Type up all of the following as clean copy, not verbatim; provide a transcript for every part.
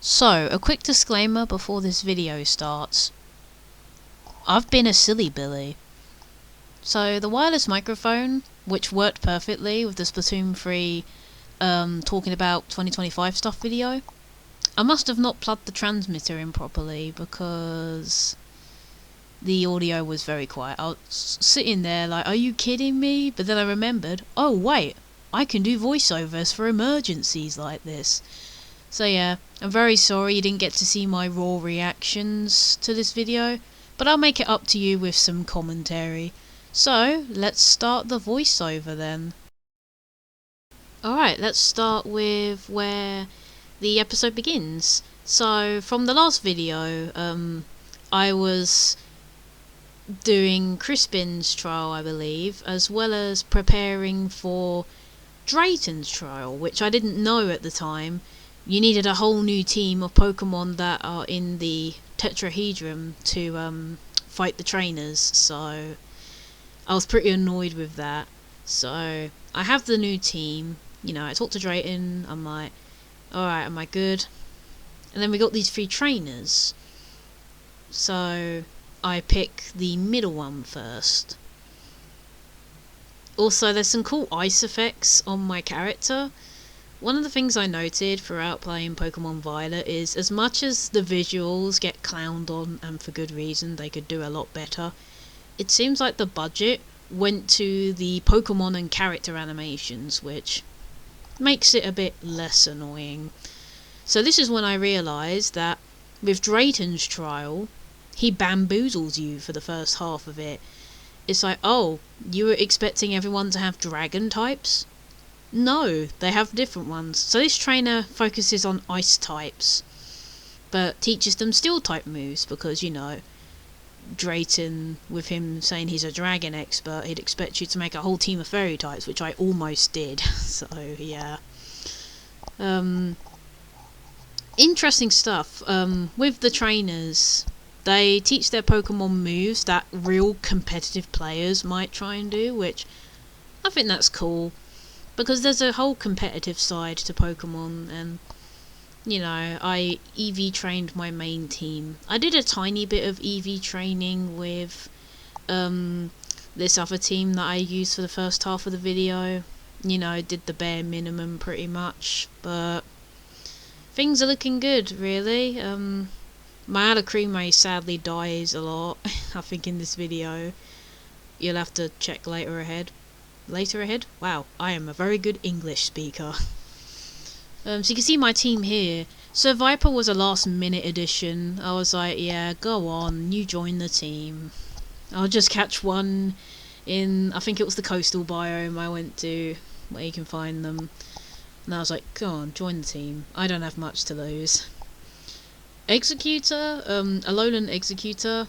So, a quick disclaimer before this video starts. I've been a silly Billy. So, the wireless microphone, which worked perfectly with the Splatoon 3 talking about 2025 stuff video, I must have not plugged the transmitter in properly because the audio was very quiet. I was sitting there like, are you kidding me? But then I remembered, oh wait, I can do voiceovers for emergencies like this. So yeah, I'm very sorry you didn't get to see my raw reactions to this video, but I'll make it up to you with some commentary. So, let's start the voiceover then. Alright, let's start with where the episode begins. So, from the last video, I was doing Crispin's trial, I believe, as well as preparing for Drayton's trial, which I didn't know at the time. You needed a whole new team of Pokemon that are in the tetrahedron to fight the trainers, so I was pretty annoyed with that. So I have the new team, you know, I talked to Drayton, I'm like, alright, am I good? And then we got these 3 trainers, so I pick the middle one first. Also, there's some cool ice effects on my character. One of the things I noted throughout playing Pokemon Violet is, as much as the visuals get clowned on, and for good reason, they could do a lot better, it seems like the budget went to the Pokemon and character animations, which makes it a bit less annoying. So this is when I realised that with Drayton's trial, he bamboozles you for the first half of it. It's like, oh, you were expecting everyone to have dragon types? No, they have different ones. So this trainer focuses on ice types, but teaches them steel type moves because, you know, Drayton, with him saying he's a dragon expert, he'd expect you to make a whole team of fairy types, which I almost did. So yeah, interesting stuff. With the trainers, they teach their Pokemon moves that real competitive players might try and do, which I think that's cool. Because there's a whole competitive side to Pokemon, and, you know, I EV trained my main team. I did a tiny bit of EV training with this other team that I used for the first half of the video. You know, did the bare minimum pretty much, but things are looking good, really. My Alacreme sadly dies a lot, I think, in this video. You'll have to check later ahead. Wow, I am a very good English speaker. So you can see my team here. So Viper was a last minute addition. I was like, yeah, go on, you join the team. I'll just catch one in, I think it was the coastal biome I went to, where you can find them. And I was like, go on, join the team. I don't have much to lose. Executor, Alolan Executor.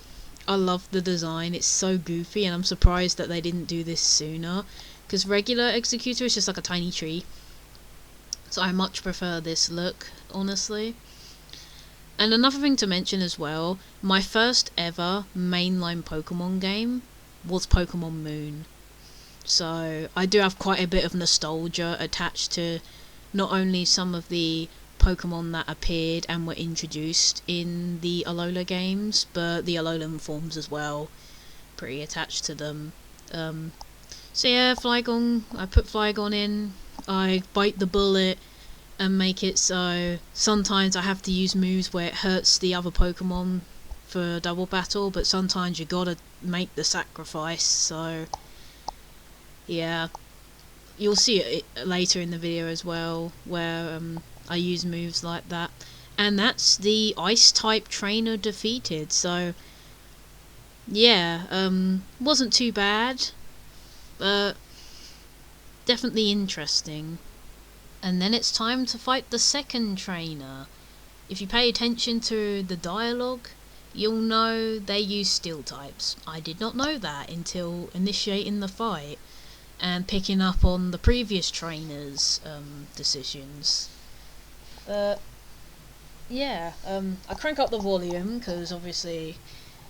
I love the design, it's so goofy, and I'm surprised that they didn't do this sooner, because regular Executor is just like a tiny tree. So I much prefer this look, honestly. And another thing to mention as well, my first ever mainline Pokemon game was Pokemon Moon. So I do have quite a bit of nostalgia attached to not only some of the Pokemon that appeared and were introduced in the Alola games, but the Alolan forms as well. Pretty attached to them. So yeah, Flygon, I put Flygon in, I bite the bullet and make it so sometimes I have to use moves where it hurts the other Pokemon for double battle, but sometimes you gotta make the sacrifice, so yeah. You'll see it later in the video as well, where I use moves like that. And that's the ice type trainer defeated, so yeah, wasn't too bad, but definitely interesting. And then it's time to fight the second trainer. If you pay attention to the dialogue, you'll know they use steel types. I did not know that until initiating the fight and picking up on the previous trainers' decisions. Yeah, I crank up the volume because obviously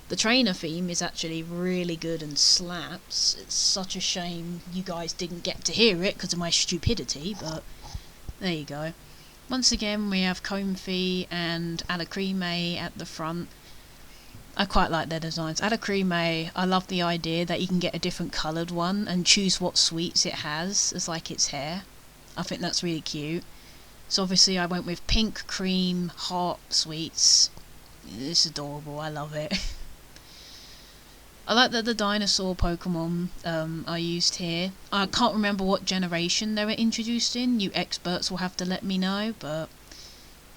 the trainer theme is actually really good and slaps. It's such a shame you guys didn't get to hear it because of my stupidity, but there you go. Once again, we have Comfy and Alacrime at the front. I quite like their designs. Alacrime, I love the idea that you can get a different coloured one and choose what sweets it has as like its hair. I think that's really cute. So obviously I went with pink, cream, heart sweets. It's adorable, I love it. I like that the dinosaur Pokemon are used here. I can't remember what generation they were introduced in. You experts will have to let me know, but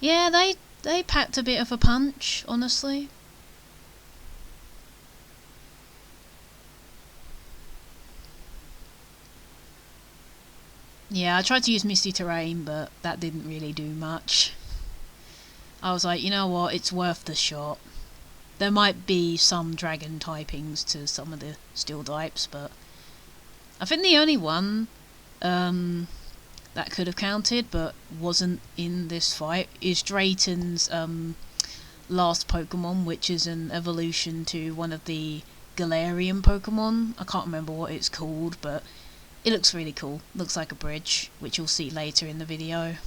yeah, they packed a bit of a punch, honestly. Yeah, I tried to use Misty Terrain, but that didn't really do much. I was like, you know what, it's worth the shot. There might be some dragon typings to some of the steel types, but I think the only one that could have counted but wasn't in this fight is Drayton's last Pokemon, which is an evolution to one of the Galarian Pokemon. I can't remember what it's called, but it looks really cool. Looks like a bridge, which you'll see later in the video.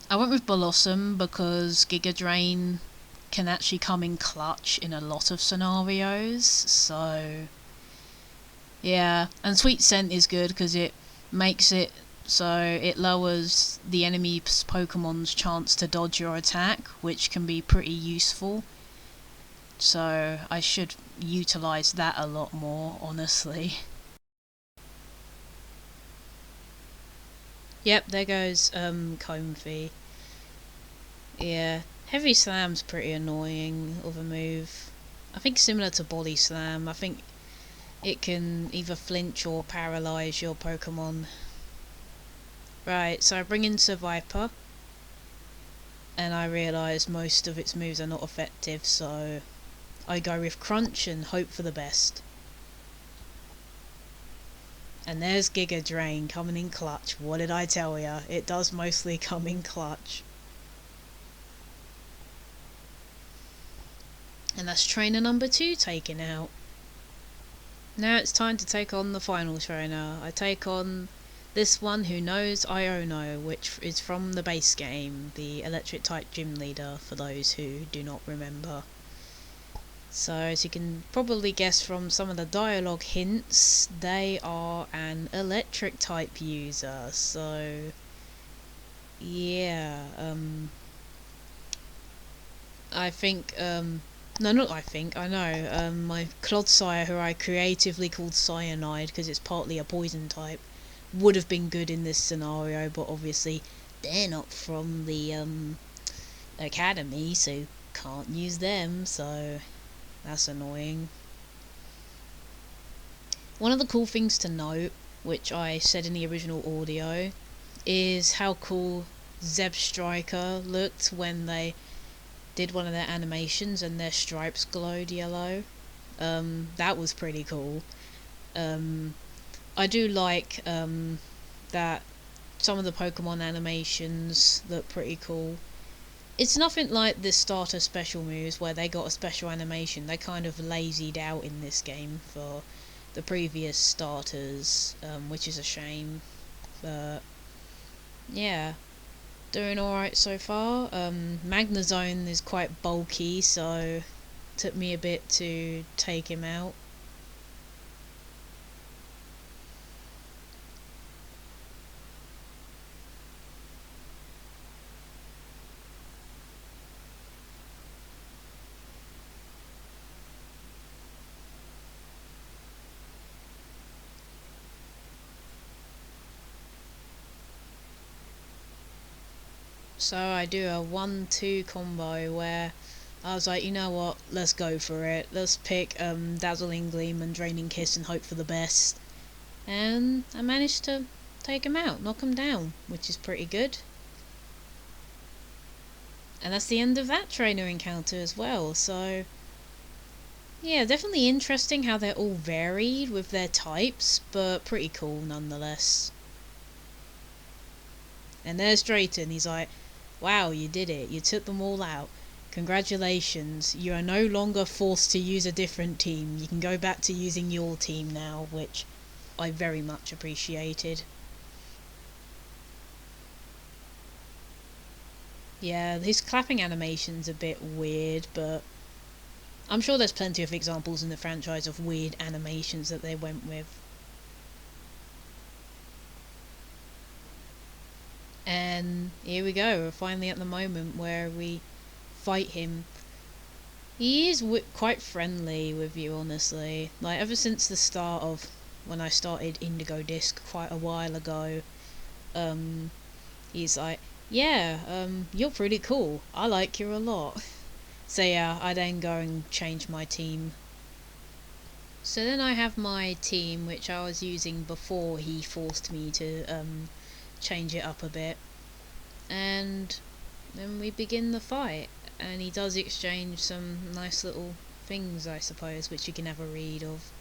I went with Blossom because Giga Drain can actually come in clutch in a lot of scenarios, so yeah. And Sweet Scent is good because it makes it so it lowers the enemy's Pokemon's chance to dodge your attack, which can be pretty useful. So I should utilise that a lot more, honestly. Yep, there goes Comfy. Yeah, Heavy Slam's pretty annoying of a move. I think similar to Body Slam, I think it can either flinch or paralyse your Pokemon. Right, so I bring in Viper, and I realise most of its moves are not effective, so I go with Crunch and hope for the best. And there's Giga Drain coming in clutch. What did I tell ya? It does mostly come in clutch. And that's trainer number 2 taken out. Now it's time to take on the final trainer. I take on this one who knows Iono, which is from the base game, the electric type gym leader, for those who do not remember. So as you can probably guess from some of the dialogue hints, they are an electric type user, so yeah, I think, no, not I think, I know, my Clodsire, who I creatively called Cyanide because it's partly a poison type, would have been good in this scenario, but obviously they're not from the academy, so can't use them, so that's annoying. One of the cool things to note, which I said in the original audio, is how cool Zeb Striker looked when they did one of their animations and their stripes glowed yellow. That was pretty cool. I do like that some of the Pokemon animations look pretty cool. It's nothing like the starter special moves where they got a special animation. They kind of lazied out in this game for the previous starters, which is a shame. But yeah, doing alright so far. Magnezone is quite bulky, so took me a bit to take him out. So I do a 1-2 combo where I was like, you know what, let's go for it. Let's pick Dazzling Gleam and Draining Kiss and hope for the best. And I managed to take him out, knock him down, which is pretty good. And that's the end of that trainer encounter as well, so yeah, definitely interesting how they're all varied with their types, but pretty cool nonetheless. And there's Drayton, he's like, wow, you did it, you took them all out. Congratulations, you are no longer forced to use a different team. You can go back to using your team now, which I very much appreciated. Yeah, his clapping animation's a bit weird, but I'm sure there's plenty of examples in the franchise of weird animations that they went with. And here we go, we're finally at the moment where we fight him. He is quite friendly with you, honestly. Like, ever since the start of when I started Indigo Disc quite a while ago, he's like, yeah, you're pretty cool. I like you a lot. So yeah, I then go and change my team. So then I have my team, which I was using before he forced me to change it up a bit. And then we begin the fight. And he does exchange some nice little things, I suppose, which you can have a read of.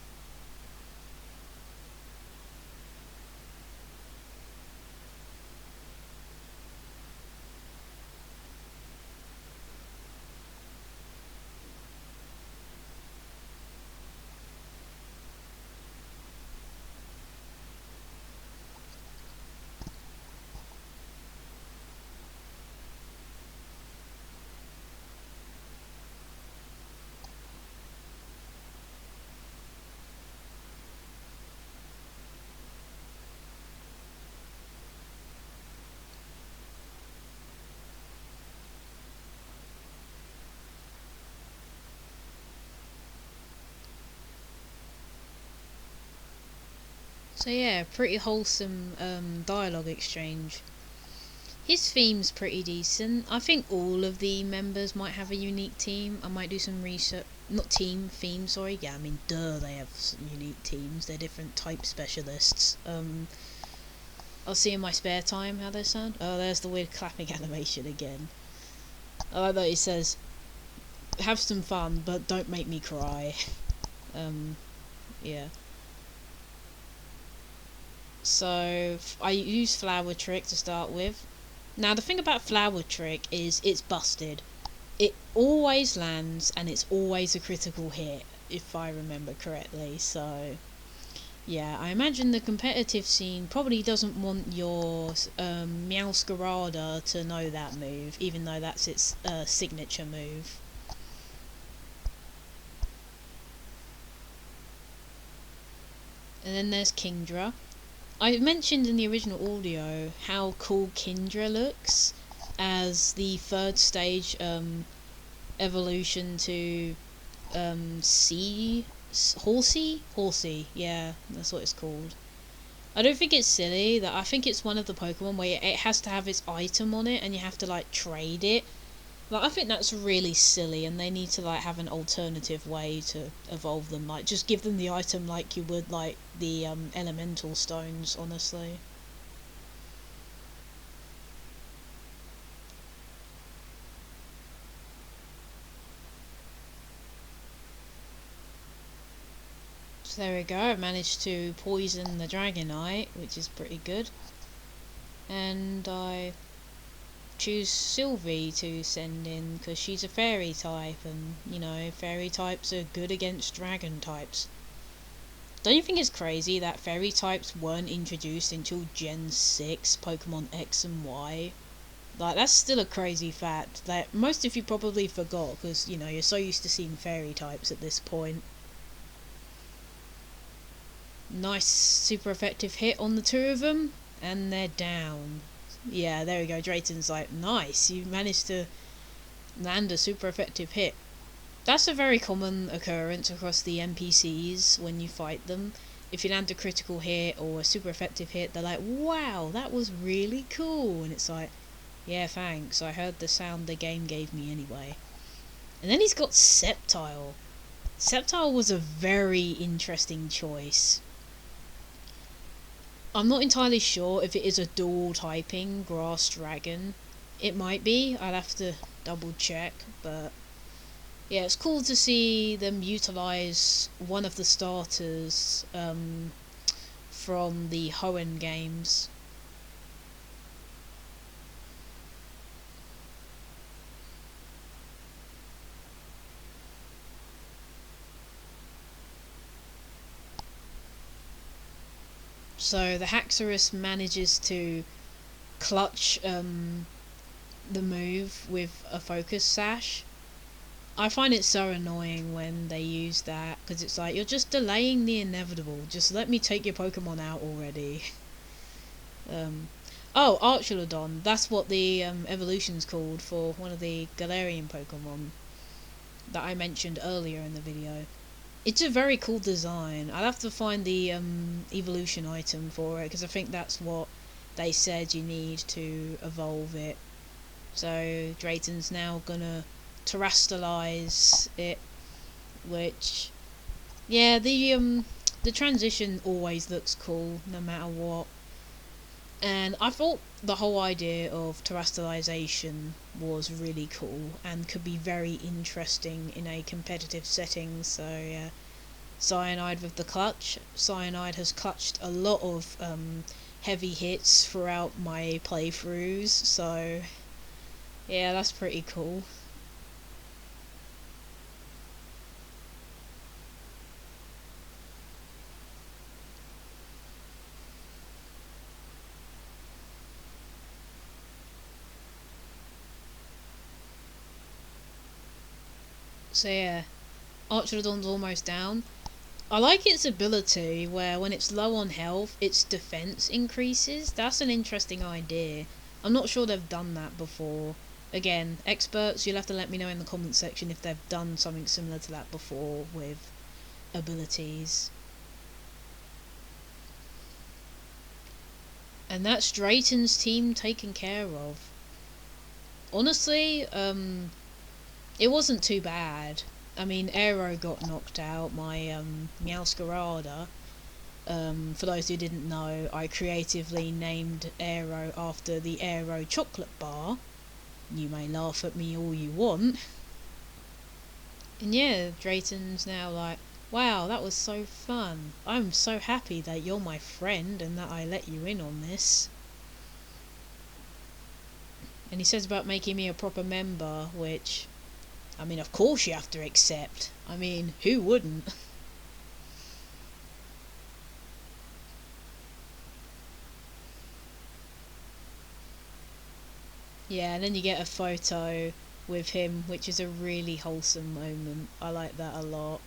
So yeah, pretty wholesome dialogue exchange. His theme's pretty decent. I think all of the members might have a unique theme. I might do some research. Not theme, sorry. Yeah, I mean, duh, they have unique themes. They're different type specialists. I'll see in my spare time how they sound. Oh, there's the weird clapping animation again. I like that he says, have some fun, but don't make me cry. Yeah. So I use Flower Trick to start with. Now the thing about Flower Trick is it's busted. It always lands and it's always a critical hit, if I remember correctly. So yeah, I imagine the competitive scene probably doesn't want your Meowscarada to know that move, even though that's its signature move. And then there's Kingdra. I mentioned in the original audio how cool Kingdra looks as the third stage evolution to Horsey, yeah, that's what it's called. I don't think it's silly. That I think it's one of the Pokemon where it has to have its item on it and you have to like trade it. Like, I think that's really silly, and they need to like have an alternative way to evolve them. Like, just give them the item like you would like the elemental stones, honestly. So there we go. I managed to poison the Dragonite, which is pretty good. And I choose Sylvie to send in because she's a fairy type, and you know, fairy types are good against dragon types. Don't you think it's crazy that fairy types weren't introduced until Gen 6 Pokemon X and Y? Like, that's still a crazy fact that most of you probably forgot because, you know, you're so used to seeing fairy types at this point. Nice super effective hit on the two of them, and they're down. Yeah, there we go. Drayton's like, nice, you managed to land a super effective hit. That's a very common occurrence across the NPCs when you fight them. If you land a critical hit or a super effective hit, they're like, wow, that was really cool. And it's like, yeah, thanks, I heard the sound the game gave me anyway. And then he's got Sceptile. Sceptile was a very interesting choice. I'm not entirely sure if it is a dual typing grass dragon. It might be, I'd have to double check, but yeah, it's cool to see them utilise one of the starters from the Hoenn games. So the Haxorus manages to clutch the move with a focus sash. I find it so annoying when they use that, because it's like, you're just delaying the inevitable. Just let me take your Pokemon out already. Oh, Archelodon. That's what the evolution's called for one of the Galarian Pokemon that I mentioned earlier in the video. It's a very cool design. I'll have to find the evolution item for it, because I think that's what they said you need to evolve it. So Drayton's now gonna terrestrialize it, which, yeah, the transition always looks cool no matter what. And I thought the whole idea of terrestrialization was really cool and could be very interesting in a competitive setting. So yeah, Cyanide with the clutch. Cyanide has clutched a lot of heavy hits throughout my playthroughs, so yeah, that's pretty cool. So yeah, Archelodon's almost down. I like its ability where when it's low on health, its defense increases. That's an interesting idea. I'm not sure they've done that before. Again, experts, you'll have to let me know in the comment section if they've done something similar to that before with abilities. And that's Drayton's team taken care of. Honestly, it wasn't too bad. I mean, Aero got knocked out, my Meowscarada. For those who didn't know, I creatively named Aero after the Aero chocolate bar. You may laugh at me all you want. And yeah, Drayton's now like, wow, that was so fun. I'm so happy that you're my friend and that I let you in on this. And he says about making me a proper member, which, I mean, of course you have to accept. I mean, who wouldn't? Yeah, and then you get a photo with him, which is a really wholesome moment. I like that a lot.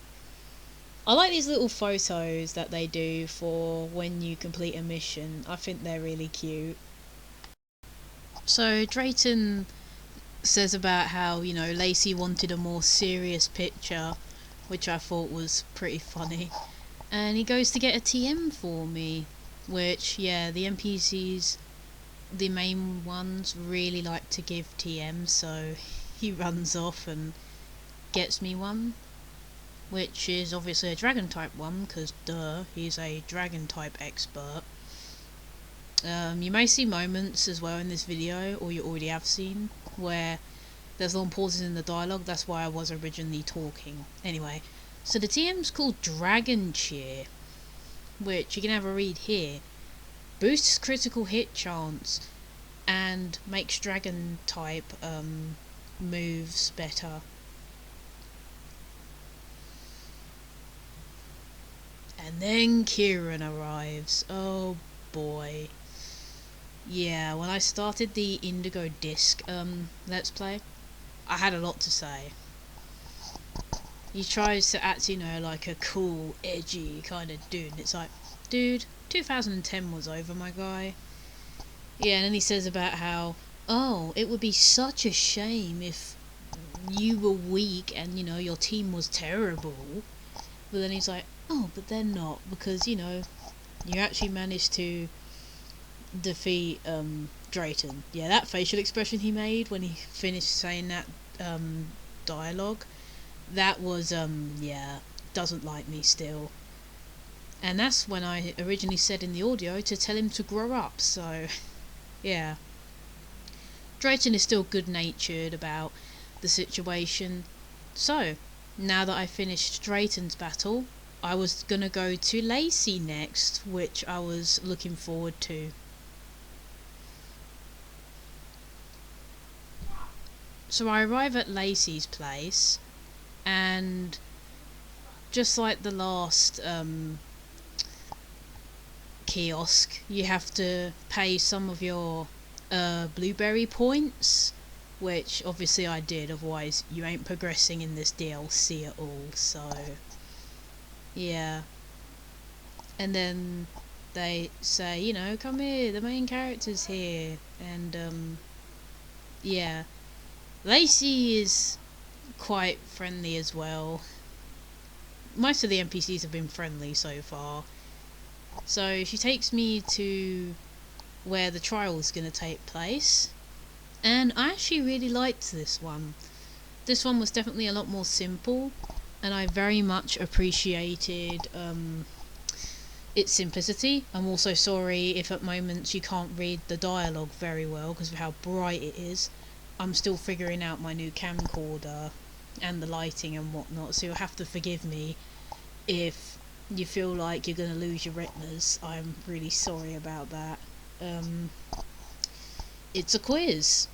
I like these little photos that they do for when you complete a mission. I think they're really cute. So Drayton says about how, you know, Lacey wanted a more serious picture, which I thought was pretty funny. And he goes to get a TM for me, which, yeah, the NPCs, the main ones, really like to give TM, so he runs off and gets me one, which is obviously a dragon type one, because duh, he's a dragon type expert. You may see moments as well in this video, or you already have seen, where there's long pauses in the dialogue. That's why I was originally talking. Anyway, so the TM's called Dragon Cheer, which you can have a read here. Boosts critical hit chance and makes dragon type moves better. And then Kieran arrives. Oh boy. Yeah, when I started the Indigo Disc Let's Play, I had a lot to say. He tries to act, you know, like a cool, edgy kind of dude, and it's like, dude, 2010 was over, my guy. Yeah, and then he says about how, oh, it would be such a shame if you were weak and, you know, your team was terrible. But then he's like, oh, but they're not, because, you know, you actually managed to defeat Drayton. Yeah, that facial expression he made when he finished saying that dialogue, that was yeah, doesn't like me still. And that's when I originally said in the audio to tell him to grow up, so yeah. Drayton is still good natured about the situation. So now that I finished Drayton's battle, I was gonna go to Lacey next, which I was looking forward to. So I arrive at Lacey's place, and just like the last kiosk, you have to pay some of your blueberry points, which obviously I did, otherwise you ain't progressing in this DLC at all, so yeah. And then they say, you know, come here, the main character's here, and yeah. Lacey is quite friendly as well. Most of the NPCs have been friendly so far. So she takes me to where the trial is going to take place, and I actually really liked this one. This one was definitely a lot more simple, and I very much appreciated its simplicity. I'm also sorry if at moments you can't read the dialogue very well because of how bright it is. I'm still figuring out my new camcorder and the lighting and whatnot, so you'll have to forgive me if you feel like you're going to lose your retinas. I'm really sorry about that. It's a quiz.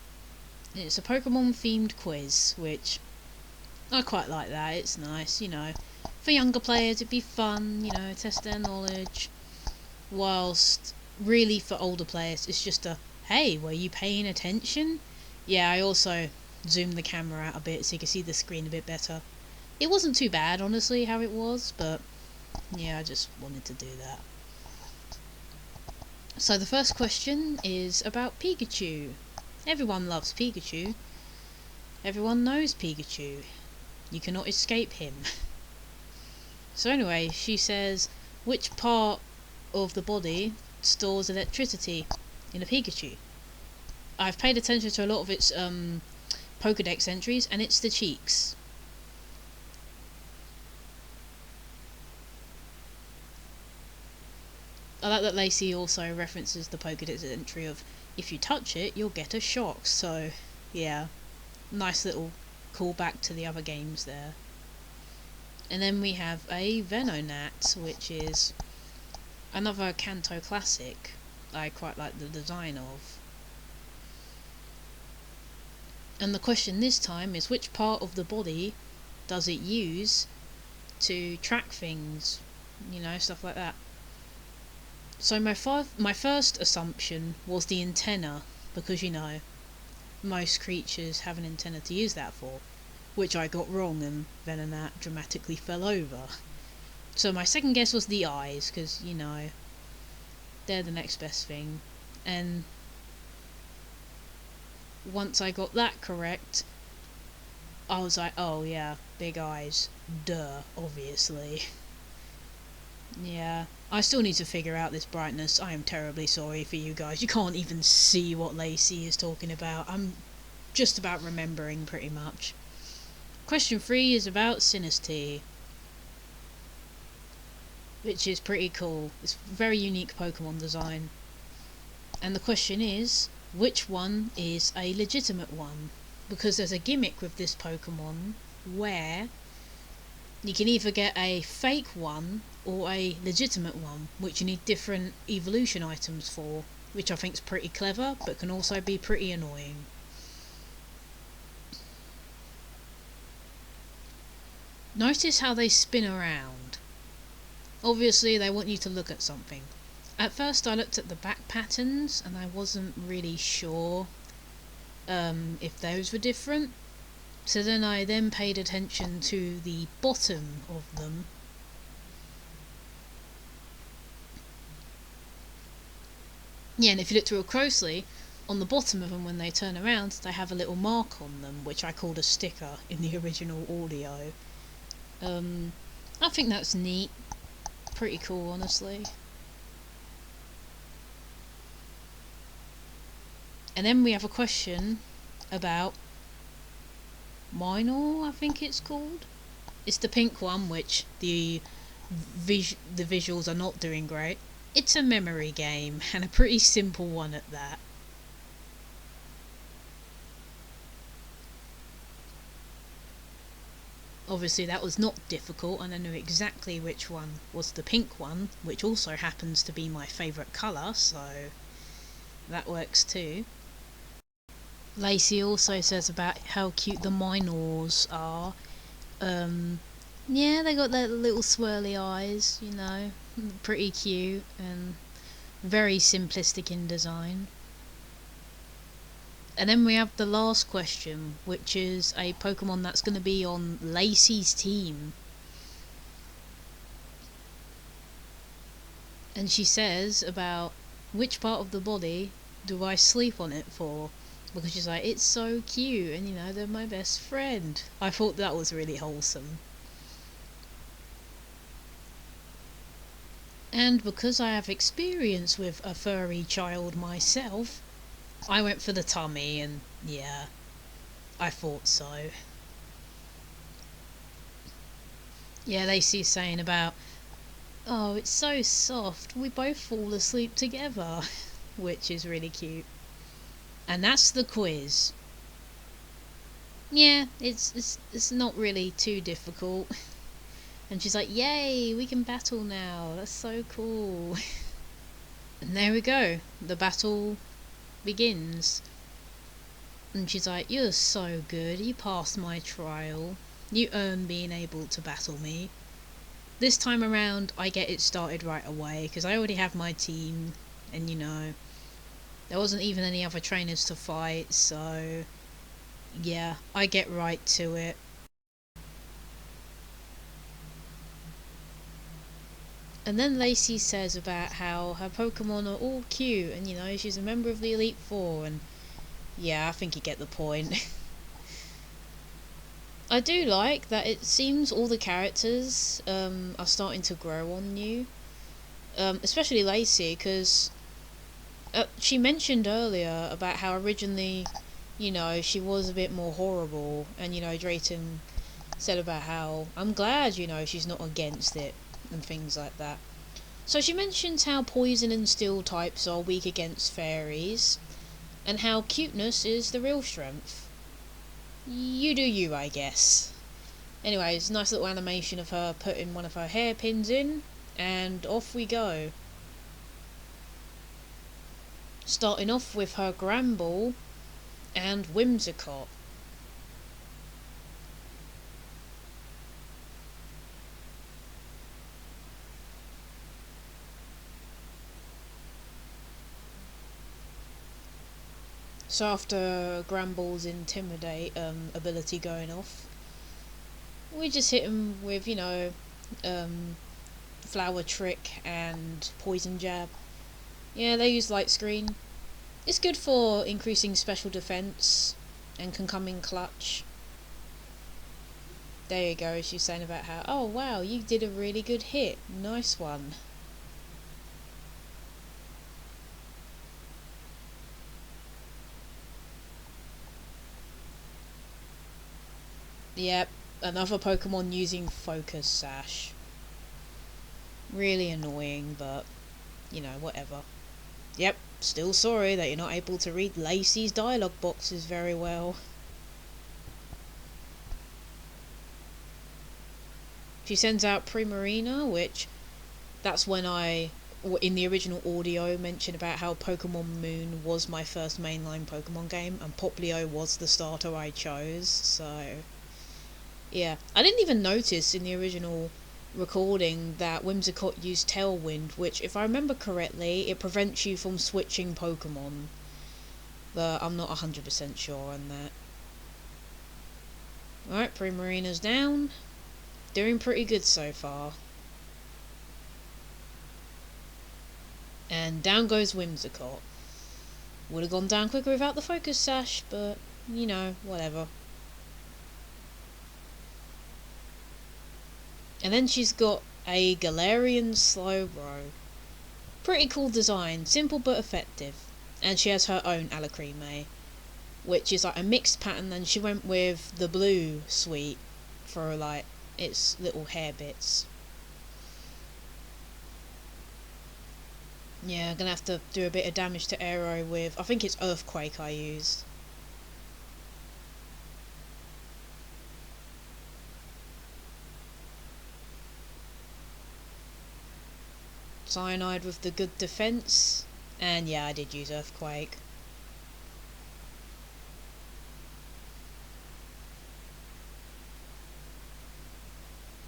It's a Pokemon themed quiz, which I quite like that. It's nice, you know. For younger players it'd be fun, you know, test their knowledge. Whilst really for older players it's just a, hey, were you paying attention? Yeah, I also zoomed the camera out a bit so you can see the screen a bit better. It wasn't too bad, honestly, how it was, but yeah, I just wanted to do that. So the first question is about Pikachu. Everyone loves Pikachu. Everyone knows Pikachu. You cannot escape him. So anyway, she says, which part of the body stores electricity in a Pikachu? I've paid attention to a lot of its Pokedex entries, and it's the cheeks. I like that Lacey also references the Pokedex entry of, if you touch it, you'll get a shock. So, yeah, nice little callback to the other games there. And then we have a Venonat, which is another Kanto classic I quite like the design of. And the question this time is, which part of the body does it use to track things? You know, stuff like that. So my first assumption was the antenna, because, you know, most creatures have an antenna to use that for, which I got wrong and Venonat dramatically fell over. So my second guess was the eyes, because, you know, they're the next best thing. And once I got that correct, I was like, oh yeah, big eyes. Duh, obviously. Yeah, I still need to figure out this brightness. I am terribly sorry for you guys. You can't even see what Lacey is talking about. I'm just about remembering pretty much. Question 3 is about Sinistea, which is pretty cool. It's very unique Pokemon design. And the question is, which one is a legitimate one? Because there's a gimmick with this Pokemon where you can either get a fake one or a legitimate one, which you need different evolution items for, which I think is pretty clever, but can also be pretty annoying. Notice how they spin around. Obviously they want you to look at something. At first I looked at the back patterns and I wasn't really sure if those were different. So then I paid attention to the bottom of them. Yeah, and if you look real closely, on the bottom of them when they turn around, they have a little mark on them, which I called a sticker in the original audio. I think that's neat. Pretty cool, honestly. And then we have a question about Minor, I think it's called. It's the pink one, which the visuals are not doing great. It's a memory game, and a pretty simple one at that. Obviously that was not difficult, and I knew exactly which one was the pink one, which also happens to be my favourite colour, so that works too. Lacey also says about how cute the Minors are. Yeah, they got their little swirly eyes, you know, pretty cute, and Very simplistic in design. And then we have the last question, which is a Pokemon that's going to be on Lacey's team. And she says about which part of the body do I sleep on it for? Because she's like, it's so cute, and you know, they're my best friend. I thought that was really wholesome. And because I have experience with a furry child myself, I went for the tummy, and yeah, I thought so. Yeah, Lacey's saying about, oh, it's so soft, we both fall asleep together, which is really cute. And that's the quiz. Yeah, it's not really too difficult. And she's like, yay, we can battle now, that's so cool. And there we go, the battle begins. And she's like, you're so good, you passed my trial. You earned being able to battle me. This time around, I get it started right away, because I already have my team, and you know, there wasn't even any other trainers to fight, so yeah, I get right to it. And then Lacey says about how her Pokemon are all cute, and you know, she's a member of the Elite Four, and yeah, I think you get the point. I do like that it seems all the characters are starting to grow on you, especially Lacey, because she mentioned earlier about how originally, you know, she was a bit more horrible, and you know, Drayton said about how I'm glad, you know, she's not against it and things like that. So she mentions how poison and steel types are weak against fairies, and how cuteness is the real strength. You do you, I guess. Anyways, nice little animation of her putting one of her hairpins in, and off we go. Starting off with her Gramble and Whimsicott. So after Gramble's Intimidate ability going off, we just hit him with, you know, Flower Trick and Poison Jab. Yeah, they use Light Screen. It's good for increasing special defense and can come in clutch. There you go, she's saying about how, oh wow, you did a really good hit. Nice one. Yep, another Pokemon using Focus Sash. Really annoying, but, you know, whatever. Yep, still sorry that you're not able to read Lacey's dialogue boxes very well. She sends out Primarina, which, that's when I, in the original audio, mentioned about how Pokemon Moon was my first mainline Pokemon game, and Poplio was the starter I chose, so yeah. I didn't even notice in the original recording that Whimsicott used Tailwind, which, if I remember correctly, it prevents you from switching Pokemon. But I'm not 100% sure on that. Alright, Primarina's down. Doing pretty good so far. And down goes Whimsicott. Would have gone down quicker without the Focus Sash, but, you know, whatever. And then she's got a Galarian Slowbro. Pretty cool design, simple but effective. And she has her own Alacrime, which is like a mixed pattern, and she went with the blue suite for like its little hair bits. Yeah, gonna have to do a bit of damage to Aero with, I think it's Earthquake I used. Cyanide with the good defense, and yeah, I did use Earthquake.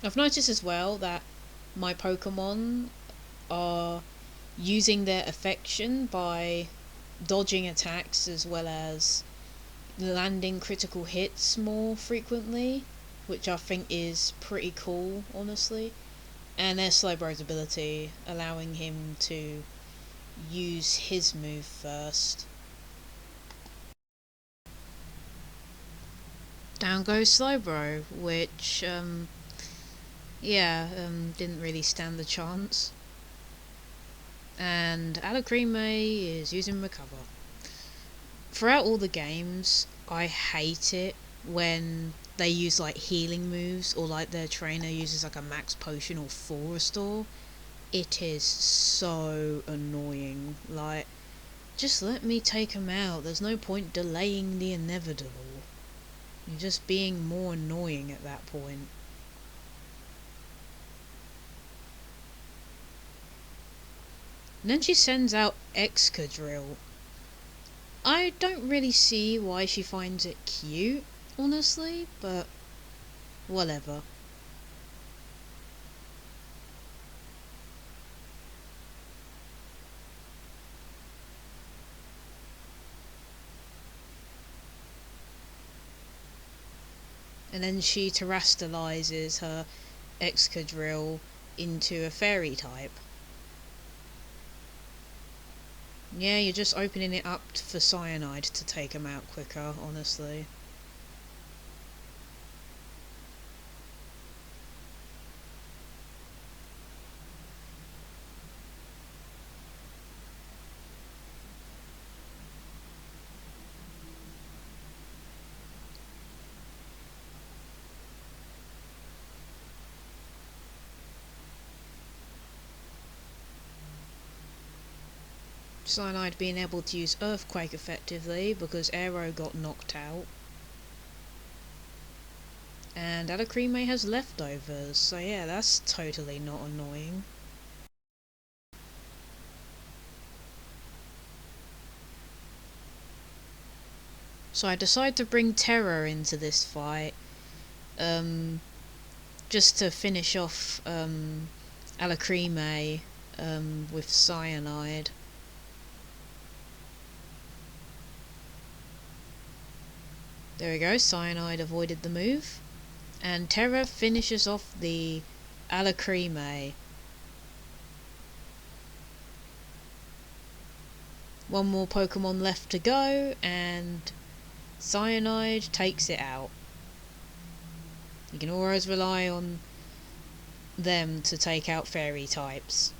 I've noticed as well that my Pokemon are using their affection by dodging attacks as well as landing critical hits more frequently, which I think is pretty cool, honestly. And their Slowbro's ability, allowing him to use his move first. Down goes Slowbro, which, didn't really stand the chance. And Alacrime is using Recover. Throughout all the games, I hate it when they use like healing moves, or like their trainer uses like a max potion or full restore. It is so annoying. Like, just let me take him out. There's no point delaying the inevitable. You're just being more annoying at that point. And then she sends out Excadrill. I don't really see why she finds it cute, honestly, but whatever. And then she terastallizes her Excadrill into a fairy type. Yeah, you're just opening it up for Cyanide to take him out quicker, honestly. Cyanide being able to use Earthquake effectively because Aero got knocked out. And Alacrime has leftovers, so yeah, that's totally not annoying. So I decide to bring Terror into this fight, just to finish off Alacrime with Cyanide. There we go, Cyanide avoided the move. And Terra finishes off the Alacrime. One more Pokemon left to go, and Cyanide takes it out. You can always rely on them to take out fairy types.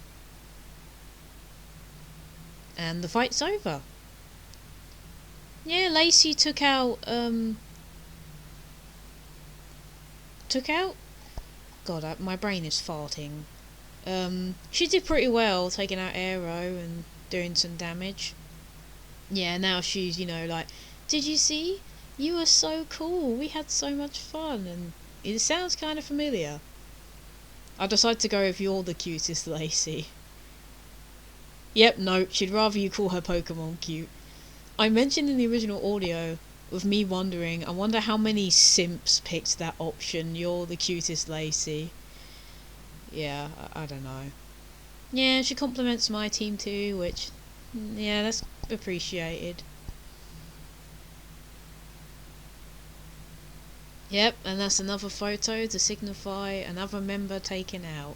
And the fight's over. Yeah, Lacey took out, God, my brain is farting. She did pretty well, taking out Aero and doing some damage. Yeah, now she's, like, did you see? You were so cool, we had so much fun, and it sounds kind of familiar. I decided to go with you're the cutest, Lacey. Yep, no, she'd rather you call her Pokemon cute. I mentioned in the original audio of me wondering, I wonder how many simps picked that option, you're the cutest Lacey. Yeah, I don't know. Yeah, she compliments my team too, which, yeah, that's appreciated. Yep, and that's another photo to signify another member taken out.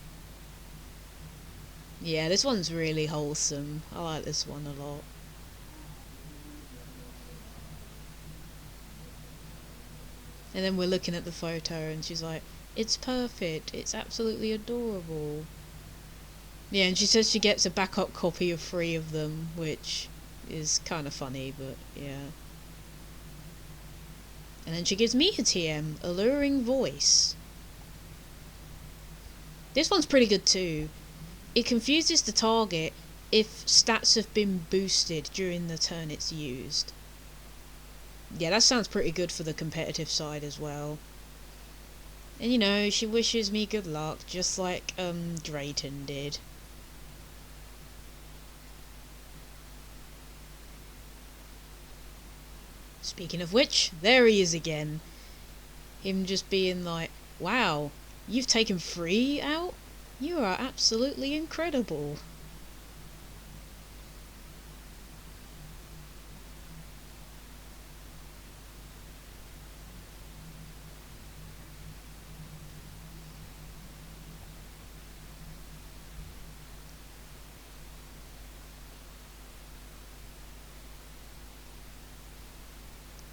Yeah, this one's really wholesome. I like this one a lot. And then we're looking at the photo and she's like, it's perfect, it's absolutely adorable. Yeah, and she says she gets a backup copy of 3 of them, which is kind of funny, but yeah. And then she gives me a TM, Alluring Voice. This one's pretty good too. It confuses the target if stats have been boosted during the turn it's used. Yeah, that sounds pretty good for the competitive side as well. And she wishes me good luck, just like Drayton did. Speaking of which, there he is again. Him just being like, wow, you've taken 3 out? You are absolutely incredible.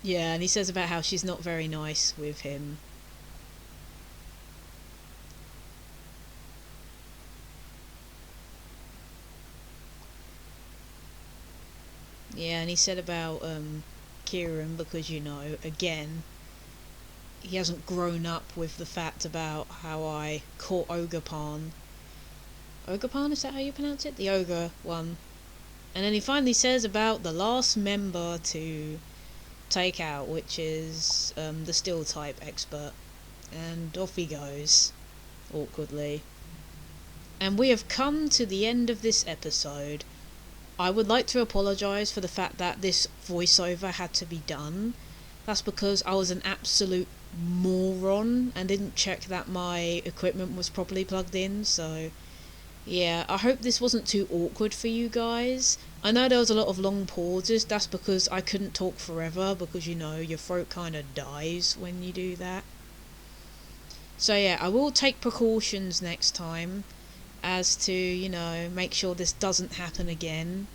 Yeah, and he says about how she's not very nice with him. Yeah, and he said about Kieran, because again, he hasn't grown up with the fact about how I caught Ogerpan. Ogerpan, is that how you pronounce it? The ogre one. And then he finally says about the last member to take out, which is the steel type expert. And off he goes, awkwardly. And we have come to the end of this episode. I would like to apologise for the fact that this voiceover had to be done. That's because I was an absolute moron and didn't check that my equipment was properly plugged in, so yeah, I hope this wasn't too awkward for you guys. I know there was a lot of long pauses. That's because I couldn't talk forever, because your throat kind of dies when you do that. So yeah, I will take precautions next time as to, make sure this doesn't happen again.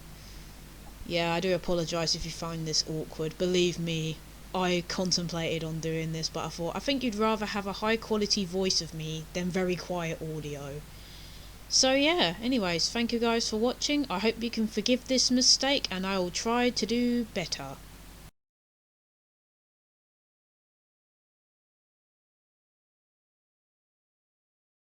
Yeah, I do apologise if you find this awkward. Believe me, I contemplated on doing this, but I think you'd rather have a high quality voice of me than very quiet audio. So yeah, anyways, thank you guys for watching. I hope you can forgive this mistake, and I will try to do better.